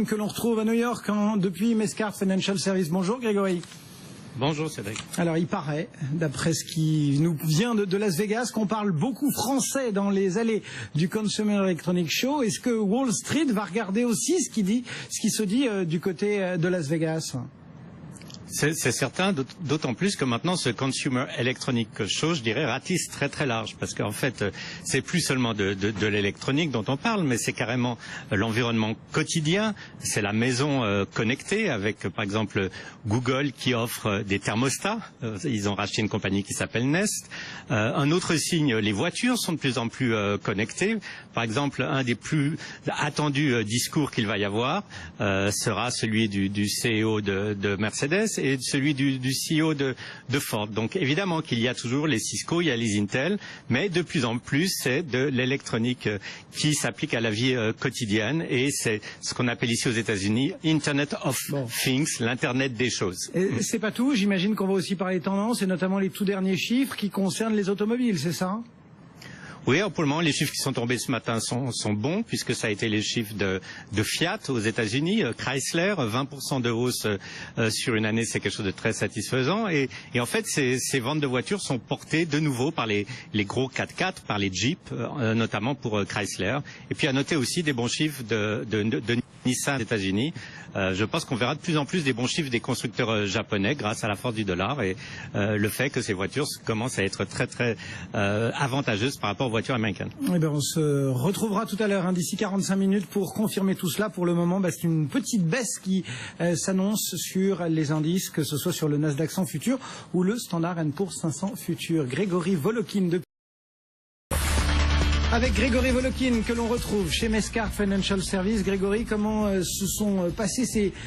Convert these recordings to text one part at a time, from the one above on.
Que l'on retrouve à New York depuis Mescart Financial Services. Bonjour Grégory. Bonjour Cédric. Alors il paraît, d'après ce qui nous vient de Las Vegas, qu'on parle beaucoup français dans les allées du Consumer Electronics Show. Est-ce que Wall Street va regarder aussi ce qui se dit du côté de Las Vegas ? C'est certain, d'autant plus que maintenant ce Consumer Electronic Show, je dirais, ratisse très très large, parce qu'en fait, c'est plus seulement de l'électronique dont on parle, mais c'est carrément l'environnement quotidien, c'est la maison connectée, avec par exemple Google qui offre des thermostats, ils ont racheté une compagnie qui s'appelle Nest. Un autre signe, les voitures sont de plus en plus connectées. Par exemple, un des plus attendus discours qu'il va y avoir sera celui du CEO de Mercedes, et celui du CEO de Ford. Donc évidemment qu'il y a toujours les Cisco, il y a les Intel, mais de plus en plus c'est de l'électronique qui s'applique à la vie quotidienne, et c'est ce qu'on appelle ici aux États-Unis Internet of Things, l'Internet des choses. C'est pas tout, j'imagine qu'on va aussi parler tendances, et notamment les tout derniers chiffres qui concernent les automobiles, c'est ça ? Oui, pour le moment, les chiffres qui sont tombés ce matin sont bons, puisque ça a été les chiffres de Fiat aux États-Unis, Chrysler, 20% de hausse sur une année, c'est quelque chose de très satisfaisant. Et en fait, ces ventes de voitures sont portées de nouveau par les gros 4x4, par les Jeeps, notamment pour Chrysler. Et puis à noter aussi des bons chiffres de Nissan aux États-Unis. Je pense qu'on verra de plus en plus des bons chiffres des constructeurs japonais grâce à la force du dollar et le fait que ces voitures commencent à être très très avantageuses par rapport aux voitures américaines. Eh bien, on se retrouvera tout à l'heure, d'ici 45 minutes, pour confirmer tout cela. Pour le moment, c'est une petite baisse qui s'annonce sur les indices, que ce soit sur le Nasdaq 100 futur ou le Standard & Poor's 500 futur. Grégory Volokin Avec Grégory Volokin que l'on retrouve chez Mescart Financial Services. Grégory, comment se sont passées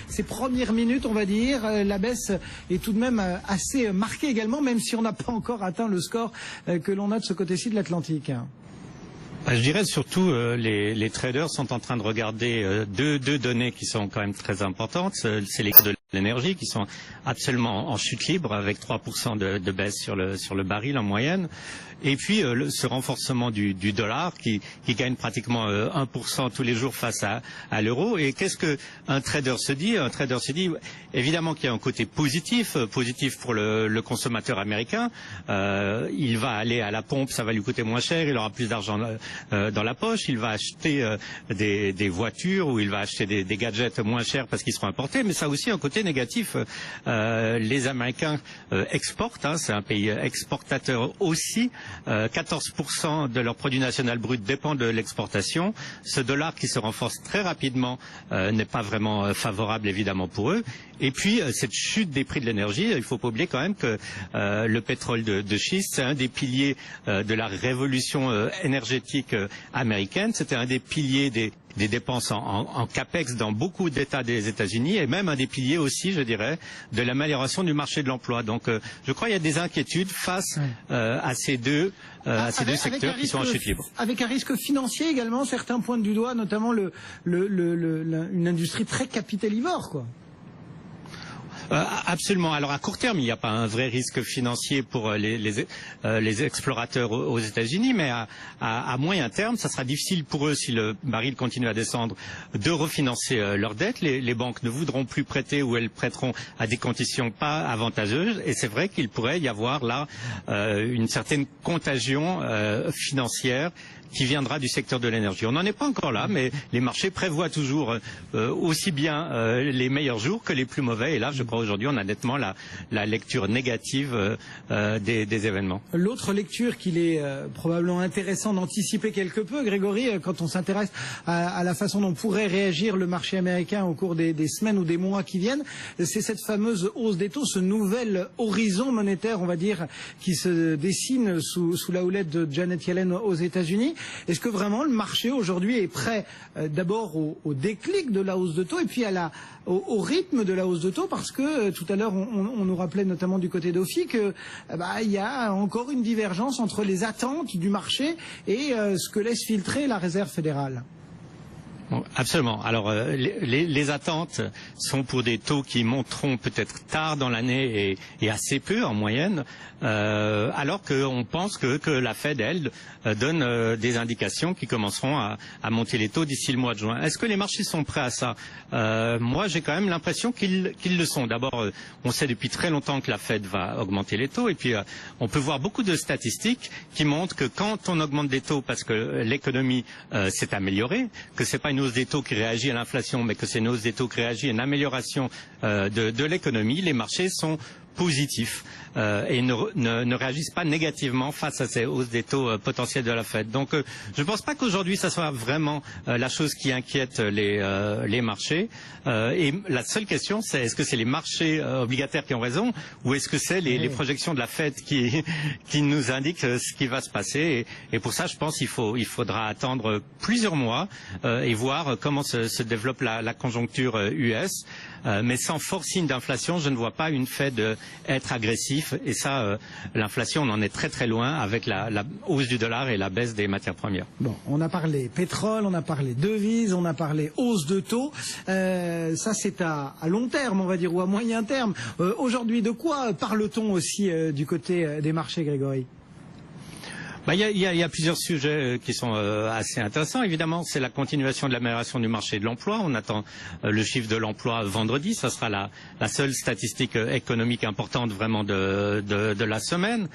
ces premières minutes, on va dire? La baisse est tout de même assez marquée également, même si on n'a pas encore atteint le score que l'on a de ce côté-ci de l'Atlantique. Je dirais surtout les traders sont en train de regarder deux données qui sont quand même très importantes. C'est les coûts de l'énergie qui sont absolument en chute libre, avec 3% de baisse sur le baril en moyenne. Et puis ce renforcement du dollar qui gagne pratiquement 1% tous les jours face à l'euro. Et qu'est-ce qu'un trader se dit? Un trader se dit évidemment qu'il y a un côté positif pour le consommateur américain. Il va aller à la pompe, ça va lui coûter moins cher, il aura plus d'argent dans la poche, il va acheter des voitures, ou il va acheter des gadgets moins chers parce qu'ils seront importés. Mais ça a aussi un côté négatif. Les Américains exportent, c'est un pays exportateur aussi. 14% de leur produit national brut dépend de l'exportation. Ce dollar qui se renforce très rapidement n'est pas vraiment favorable évidemment pour eux. Et puis cette chute des prix de l'énergie, il faut pas oublier quand même que le pétrole de schiste, c'est un des piliers de la révolution énergétique américaine. C'était un des piliers des dépenses en capex dans beaucoup d'États des États-Unis, et même un des piliers aussi, je dirais, de l'amélioration du marché de l'emploi. Donc je crois qu'il y a des inquiétudes face à ces deux secteurs qui sont en chute libre. Avec un risque financier également, certains pointent du doigt, notamment une industrie très capitalivore, quoi. Absolument. Alors à court terme, il n'y a pas un vrai risque financier pour les explorateurs aux États-Unis, mais à moyen terme, ça sera difficile pour eux, si le baril continue à descendre, de refinancer leurs dettes. Les banques ne voudront plus prêter, ou elles prêteront à des conditions pas avantageuses. Et c'est vrai qu'il pourrait y avoir là une certaine contagion financière qui viendra du secteur de l'énergie. On n'en est pas encore là, mais les marchés prévoient toujours aussi bien les meilleurs jours que les plus mauvais. Et là, je crois aujourd'hui, on a nettement la lecture négative des événements. L'autre lecture qu'il est probablement intéressant d'anticiper quelque peu, Grégory, quand on s'intéresse à la façon dont pourrait réagir le marché américain au cours des semaines ou des mois qui viennent, c'est cette fameuse hausse des taux, ce nouvel horizon monétaire, on va dire, qui se dessine sous la houlette de Janet Yellen aux États-Unis. Est-ce que vraiment le marché aujourd'hui est prêt d'abord au déclic de la hausse de taux, et puis au rythme de la hausse de taux, parce que tout à l'heure on nous rappelait notamment du côté d'OFI que il y a encore une divergence entre les attentes du marché et ce que laisse filtrer la Réserve fédérale? Absolument. Alors, les attentes sont pour des taux qui monteront peut-être tard dans l'année et assez peu en moyenne, alors qu'on pense que la Fed, elle, donne des indications qui commenceront à monter les taux d'ici le mois de juin. Est-ce que les marchés sont prêts à ça? Moi, j'ai quand même l'impression qu'ils le sont. D'abord, on sait depuis très longtemps que la Fed va augmenter les taux, et puis on peut voir beaucoup de statistiques qui montrent que quand on augmente des taux parce que l'économie s'est améliorée, que c'est pas une hausse des taux qui réagit à l'inflation, mais que c'est une hausse des taux qui réagit à une amélioration de l'économie, les marchés sont positifs et ne réagissent pas négativement face à ces hausses des taux potentiels de la Fed. Donc je ne pense pas qu'aujourd'hui ça soit vraiment la chose qui inquiète les marchés. Et la seule question, c'est est-ce que c'est les marchés obligataires qui ont raison, ou est-ce que c'est les projections de la Fed qui nous indiquent ce qui va se passer. Et pour ça, je pense qu'il faudra attendre plusieurs mois et voir comment se développe la conjoncture US. Mais sans fort signe d'inflation, je ne vois pas une Fed être agressif. Et ça, l'inflation, on en est très très loin avec la hausse du dollar et la baisse des matières premières. Bon, on a parlé pétrole, on a parlé devises, on a parlé hausse de taux. Ça, c'est à long terme, on va dire, ou à moyen terme. Aujourd'hui, de quoi parle-t-on aussi du côté des marchés, Grégory ? Il y a plusieurs sujets qui sont assez intéressants. Évidemment, c'est la continuation de l'amélioration du marché de l'emploi. On attend le chiffre de l'emploi vendredi. Ça sera la seule statistique économique importante vraiment de la semaine.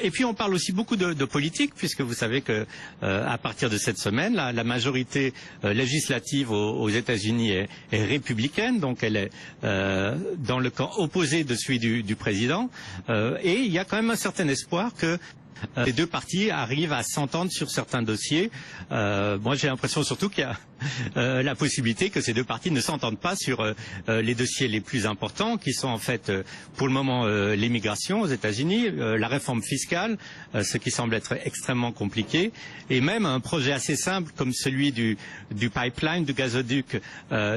Et puis on parle aussi beaucoup de politique, puisque vous savez que à partir de cette semaine, la majorité législative aux États-Unis est républicaine, donc elle est dans le camp opposé de celui du président. Et il y a quand même un certain espoir que les deux partis arrivent à s'entendre sur certains dossiers. Moi, j'ai l'impression surtout qu'il y a la possibilité que ces deux partis ne s'entendent pas sur les dossiers les plus importants, qui sont en fait, pour le moment, l'immigration aux États-Unis, la réforme fiscale, ce qui semble être extrêmement compliqué, et même un projet assez simple comme celui du pipeline, du gazoduc,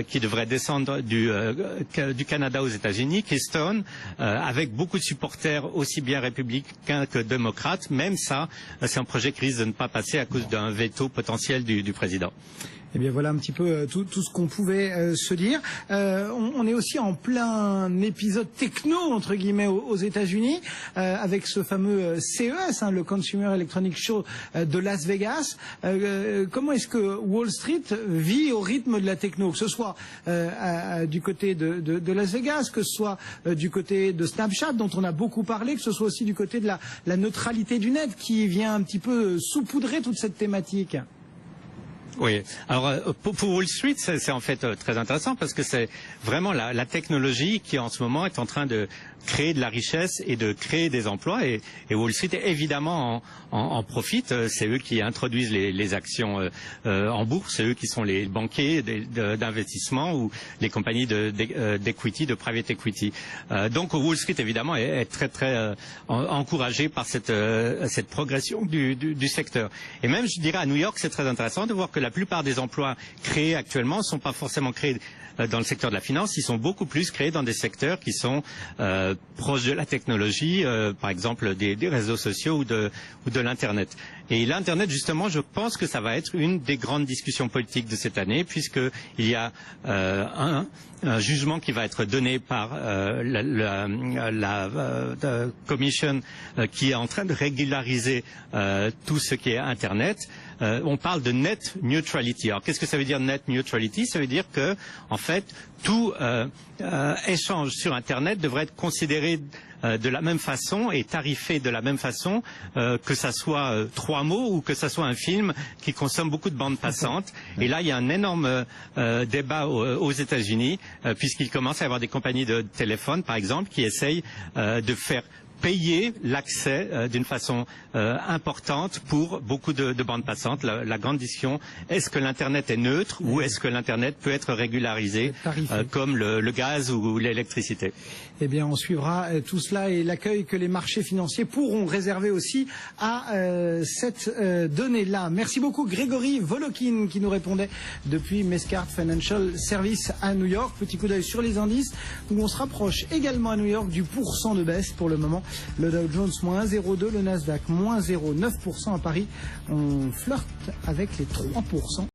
qui devrait descendre du Canada aux États-Unis, Keystone, avec beaucoup de supporters aussi bien républicains que démocrates. Même ça, c'est un projet qui risque de ne pas passer à cause d'un veto potentiel du président. Eh bien voilà un petit peu tout ce qu'on pouvait se dire. On est aussi en plein épisode techno entre guillemets aux États-Unis avec ce fameux CES, le Consumer Electronics Show de Las Vegas. Comment est-ce que Wall Street vit au rythme de la techno, que ce soit du côté de Las Vegas, que ce soit du côté de Snapchat dont on a beaucoup parlé, que ce soit aussi du côté de la neutralité du net qui vient un petit peu saupoudrer toute cette thématique? Oui. Alors pour Wall Street, c'est en fait très intéressant parce que c'est vraiment la technologie qui en ce moment est en train de créer de la richesse et de créer des emplois, et Wall Street évidemment en profite. C'est eux qui introduisent les actions en bourse, c'est eux qui sont les banquiers d'investissement ou les compagnies d'equity, de private equity. Donc Wall Street évidemment est très très encouragé par cette progression du secteur. Et même je dirais à New York, c'est très intéressant de voir que la plupart des emplois créés actuellement ne sont pas forcément créés dans le secteur de la finance, ils sont beaucoup plus créés dans des secteurs qui sont proches de la technologie, par exemple des réseaux sociaux ou de l'Internet. Et l'Internet, justement, je pense que ça va être une des grandes discussions politiques de cette année, puisqu'il y a un jugement qui va être donné par la Commission qui est en train de régulariser tout ce qui est Internet. On parle de net neutrality. Alors qu'est-ce que ça veut dire net neutrality? Ça veut dire que, en fait, tout échange sur Internet devrait être considéré de la même façon et tarifé de la même façon, que ça soit 3 mots ou que ça soit un film qui consomme beaucoup de bandes passantes. Et là, il y a un énorme débat aux États-Unis, puisqu'il commence à y avoir des compagnies de téléphone, par exemple, qui essayent de faire payer l'accès d'une façon importante pour beaucoup de bandes passantes. La grande discussion, est-ce que l'Internet est neutre ou est-ce que l'Internet peut être régularisé comme le gaz ou l'électricité? Eh bien, on suivra tout cela et l'accueil que les marchés financiers pourront réserver aussi à cette donnée-là. Merci beaucoup Grégory Volokin qui nous répondait depuis Mescart Financial Service à New York. Petit coup d'œil sur les indices où on se rapproche également à New York du % de baisse pour le moment. Le Dow Jones moins 1,02, le Nasdaq moins 0,9%. À Paris, on flirte avec les 3%.